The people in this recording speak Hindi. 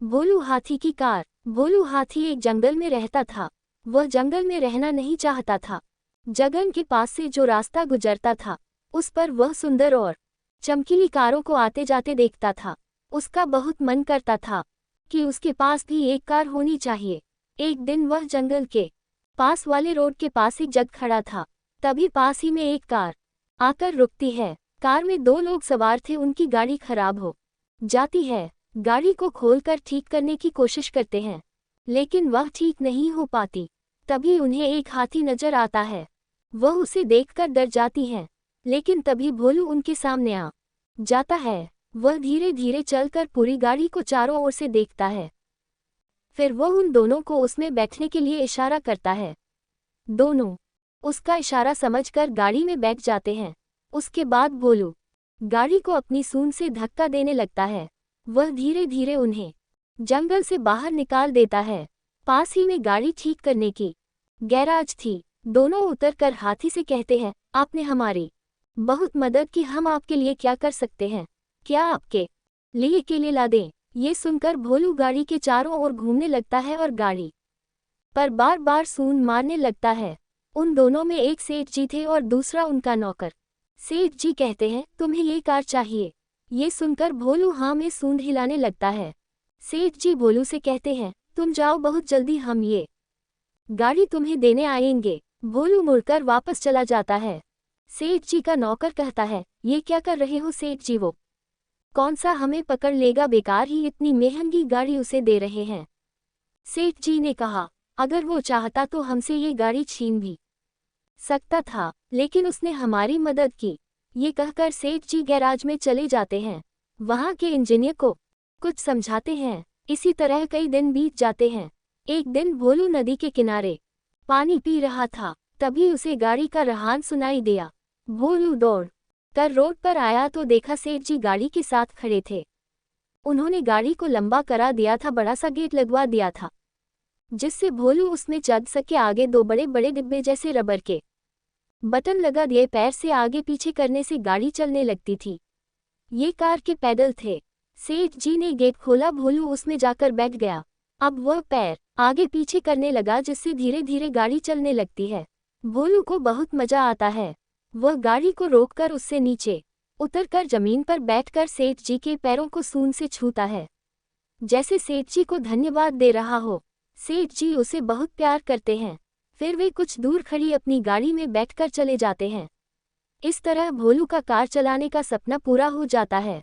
भोलू हाथी की कार। भोलू हाथी एक जंगल में रहता था। वह जंगल में रहना नहीं चाहता था। जंगल के पास से जो रास्ता गुजरता था उस पर वह सुंदर और चमकीली कारों को आते जाते देखता था। उसका बहुत मन करता था कि उसके पास भी एक कार होनी चाहिए। एक दिन वह जंगल के पास वाले रोड के पास एक जगह खड़ा था। तभी पास ही में एक कार आकर रुकती है। कार में दो लोग सवार थे। उनकी गाड़ी खराब हो जाती है। गाड़ी को खोलकर ठीक करने की कोशिश करते हैं, लेकिन वह ठीक नहीं हो पाती। तभी उन्हें एक हाथी नजर आता है। वह उसे देखकर डर जाती हैं, लेकिन तभी भोलू उनके सामने आ जाता है। वह धीरे धीरे चलकर पूरी गाड़ी को चारों ओर से देखता है। फिर वह उन दोनों को उसमें बैठने के लिए इशारा करता है। दोनों उसका इशारा समझकर गाड़ी में बैठ जाते हैं। उसके बाद भोलू गाड़ी को अपनी सूंड से धक्का देने लगता है। वह धीरे धीरे उन्हें जंगल से बाहर निकाल देता है। पास ही में गाड़ी ठीक करने की गैराज थी। दोनों उतरकर हाथी से कहते हैं, आपने हमारी बहुत मदद की, हम आपके लिए क्या कर सकते हैं? क्या आपके लिए केले ला दें? ये सुनकर भोलू गाड़ी के चारों ओर घूमने लगता है और गाड़ी पर बार बार सूंड मारने लगता है। उन दोनों में एक सेठ जी थे और दूसरा उनका नौकर। सेठ जी कहते हैं, तुम्हें ये कार चाहिए? ये सुनकर भोलू हाँ में सूंड हिलाने लगता है। सेठ जी भोलू से कहते हैं, तुम जाओ, बहुत जल्दी हम ये गाड़ी तुम्हें देने आएंगे। भोलू मुड़कर वापस चला जाता है। सेठ जी का नौकर कहता है, ये क्या कर रहे हो सेठ जी? वो कौन सा हमें पकड़ लेगा? बेकार ही इतनी महंगी गाड़ी उसे दे रहे हैं। सेठ जी ने कहा, अगर वो चाहता तो हमसे ये गाड़ी छीन भी सकता था, लेकिन उसने हमारी मदद की। ये कहकर सेठ जी गैराज में चले जाते हैं। वहां के इंजीनियर को कुछ समझाते हैं। इसी तरह कई दिन बीत जाते हैं। एक दिन भोलू नदी के किनारे पानी पी रहा था। तभी उसे गाड़ी का रहान सुनाई दिया। भोलू दौड़ कर रोड पर आया तो देखा सेठ जी गाड़ी के साथ खड़े थे। उन्होंने गाड़ी को लंबा करा दिया था, बड़ा सा गेट लगवा दिया था, जिससे भोलू उसमें चढ़ सके। आगे दो बड़े बड़े डिब्बे जैसे रबर के बटन लगा दिए। पैर से आगे पीछे करने से गाड़ी चलने लगती थी। ये कार के पैडल थे। सेठ जी ने गेट खोला, भोलू उसमें जाकर बैठ गया। अब वह पैर आगे पीछे करने लगा, जिससे धीरे धीरे गाड़ी चलने लगती है। भोलू को बहुत मजा आता है। वह गाड़ी को रोककर उससे नीचे उतरकर जमीन पर बैठकर सेठ जी के पैरों को सूंड से छूता है, जैसे सेठ जी को धन्यवाद दे रहा हो। सेठ जी उसे बहुत प्यार करते हैं। फिर वे कुछ दूर खड़ी अपनी गाड़ी में बैठकर चले जाते हैं। इस तरह भोलू का कार चलाने का सपना पूरा हो जाता है।